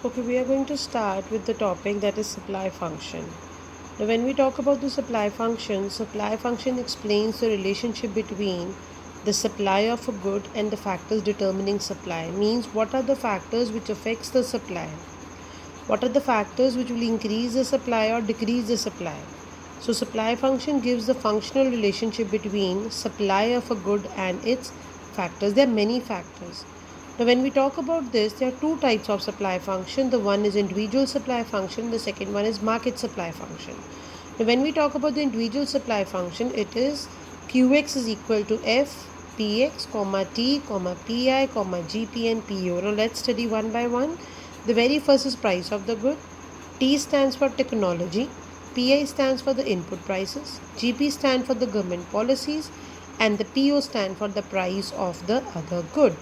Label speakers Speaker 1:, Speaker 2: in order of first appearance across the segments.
Speaker 1: Okay, we are going to start with the topic that is supply function. Now, when we talk about the supply function explains the relationship between the supply of a good and the factors determining supply. Means what are the factors which affects the supply? What are the factors which will increase the supply or decrease the supply? So, supply function gives the functional relationship between supply of a good and its factors. There are many factors. Now, when we talk about this, there are two types of supply function. The one is individual supply function, the second one is market supply function. Now, when we talk about the individual supply function, it is Qx is equal to F Px, comma T, comma Pi, comma Gp and Po. Now, let's study one by one. The very first is price of the good. T stands for technology. Pi stands for the input prices. GP stands for the government policies. And the PO stand for the price of the other good.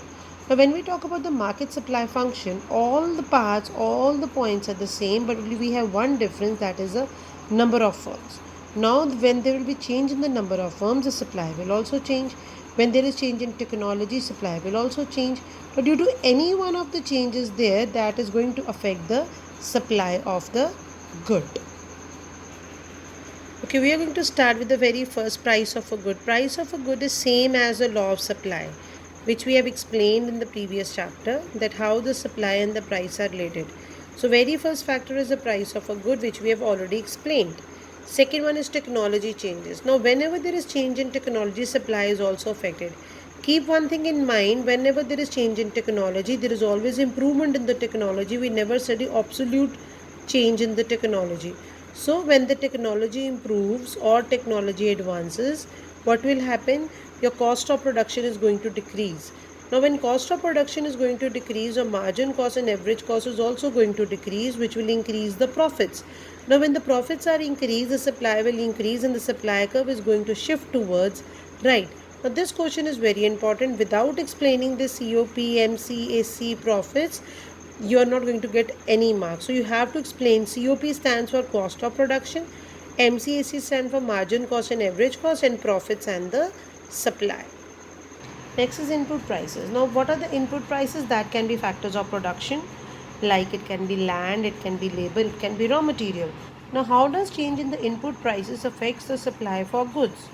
Speaker 1: Now, when we talk about the market supply function, all the parts, all the points are the same, but we have one difference, that is the number of firms. Now, when there will be change in the number of firms, the supply will also change. When there is change in technology, supply will also change. But due to any one of the changes there, that is going to affect the supply of the good. Okay, we are going to start with the very first price of a good. Price of a good is same as the law of supply, which we have explained in the previous chapter, that how the supply and the price are related. So very first factor is the price of a good, which we have already explained. Second one is technology changes. Now whenever there is change in technology, supply is also affected. Keep one thing in mind, whenever there is change in technology, there is always improvement in the technology. We never study absolute change in the technology. So when the technology improves or technology advances, what will happen? Your cost of production is going to decrease. Now when cost of production is going to decrease, your margin cost and average cost is also going to decrease, which will increase the profits. Now when the profits are increased, the supply will increase and the supply curve is going to shift towards right. Now this question is very important. Without explaining the COP, MC, AC profits, you are not going to get any marks. So you have to explain. COP stands for cost of production, MCAC stands for margin cost and average cost, and profits and the supply. Next is input prices. Now what are the input prices? That can be factors of production, like it can be land, it can be labor, it can be raw material. Now how does change in the input prices affects the supply for goods?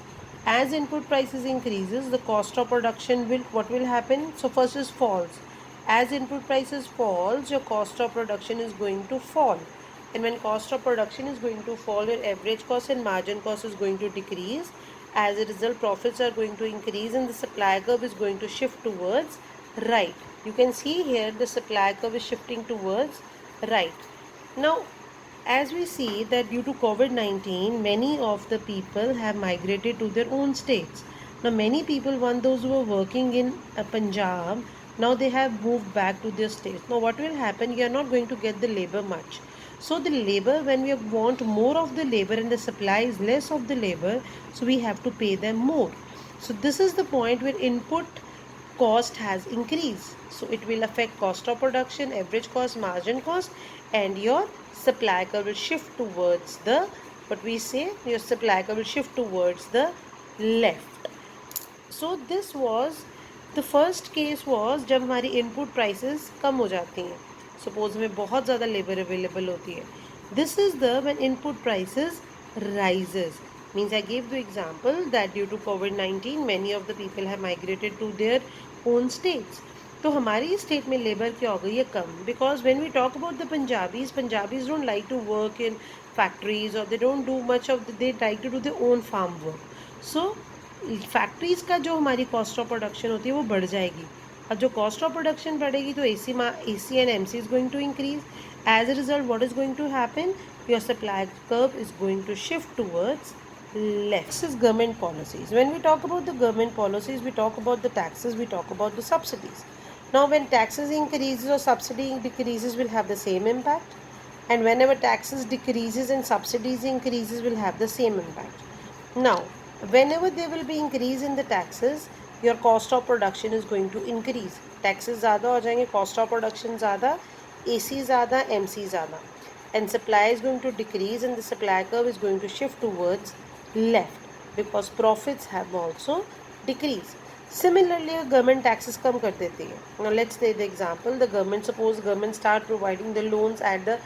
Speaker 1: As input prices increases, the cost of production will, what will happen? So first is falls. As input prices falls, your cost of production is going to fall. And when cost of production is going to fall, your average cost and margin cost is going to decrease. As a result, profits are going to increase and the supply curve is going to shift towards right. You can see here the supply curve is shifting towards right. Now, as we see that due to COVID-19, many of the people have migrated to their own states. Now, many people, those who were working in Punjab, now they have moved back to their states. Now, what will happen? You are not going to get the labor much. So, the labor, when we want more of the labor and the supply is less of the labor, so we have to pay them more. So, this is the point where input cost has increased. So it will affect cost of production, average cost, margin cost, and your supply curve will shift towards the, what we say, your supply curve will shift towards the left. So this was the first case was जब हमारी input prices कम हो जाती हैं. Suppose हमें बहुत ज़्यादा labor available होती है. This is the when input prices rises. Means I gave the example that due to COVID-19 many of the people have migrated to their own states. तो हमारी स्टेट में लेबर क्या हो गई है कम. Because when we talk about the Punjabis don't like to work in factories or they don't do much of they like to do their own farm work. So factories का जो हमारी cost of production होती है वो बढ़ जाएगी. और जो कॉस्ट ऑफ प्रोडक्शन बढ़ेगी तो AC and MC is going to increase. As a result what is going to happen? Your supply curve is going to shift towards left. This is government policies. When we talk about the government policies, we talk about the taxes, we talk about the subsidies. Now when taxes increases or subsidy decreases will have the same impact, and whenever taxes decreases and subsidies increases will have the same impact. Now whenever there will be increase in the taxes, your cost of production is going to increase. Taxes ज़्यादा हो जाएंगे, cost of production ज़्यादा, AC ज़्यादा, MC ज़्यादा, and supply is going to decrease and the supply curve is going to shift towards left because profits have also decreased. Similarly, government taxes कम कर देती है. Now let's take the example. The government, suppose government start providing the loans at the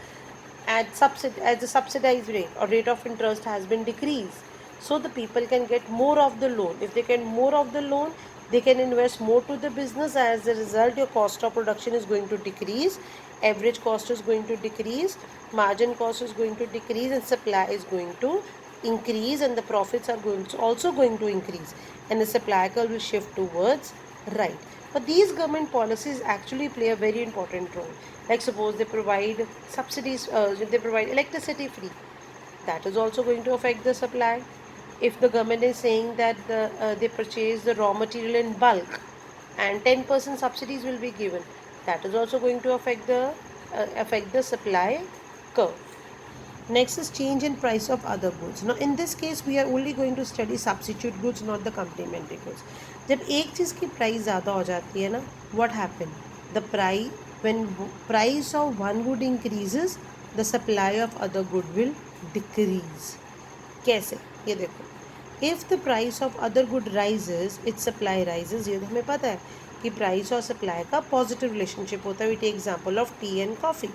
Speaker 1: subsidized rate, or rate of interest has been decreased, so the people can get more of the loan. If they get more of the loan, they can invest more to the business. As a result, your cost of production is going to decrease, average cost is going to decrease, margin cost is going to decrease, and supply is going to increase, and the profits are also going to increase, and the supply curve will shift towards right. But these government policies actually play a very important role. Like suppose they provide subsidies, they provide electricity free, that is also going to affect the supply. If the government is saying that they purchase the raw material in bulk and 10% subsidies will be given, that is also going to affect the supply curve. Next is change in price of other goods. Now in this case we are only going to study substitute goods, not the complementary goods. जब एक चीज़ की price ज़्यादा हो जाती है ना, what happen? The price, when price of one good increases, the supply of other good will decrease. कैसे? ये देखो, if the price of other good rises, its supply rises. ये तो हमें पता है कि प्राइस और सप्लाई का पॉजिटिव रिलेशनशिप होता है. We take example of tea and coffee.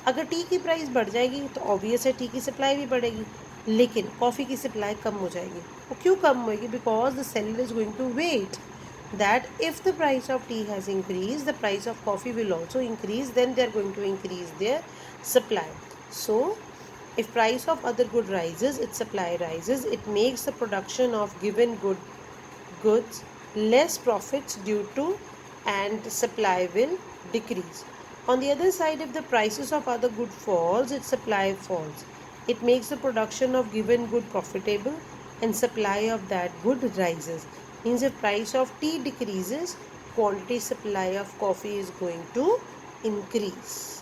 Speaker 1: अगर टी की प्राइस बढ़ जाएगी तो ऑब्वियस है टी की सप्लाई भी बढ़ेगी, लेकिन कॉफ़ी की सप्लाई कम हो जाएगी. वो क्यों कम होएगी? Because the seller is going to wait that if the price of tea has increased, the price of coffee will also increase, then they are going to increase their supply. So if price of other good rises, its supply rises, it makes the production of given goods less profits due to, and supply will decrease. On the other side, if the prices of other good falls, its supply falls. It makes the production of given good profitable, and supply of that good rises. Means if price of tea decreases, quantity supply of coffee is going to increase.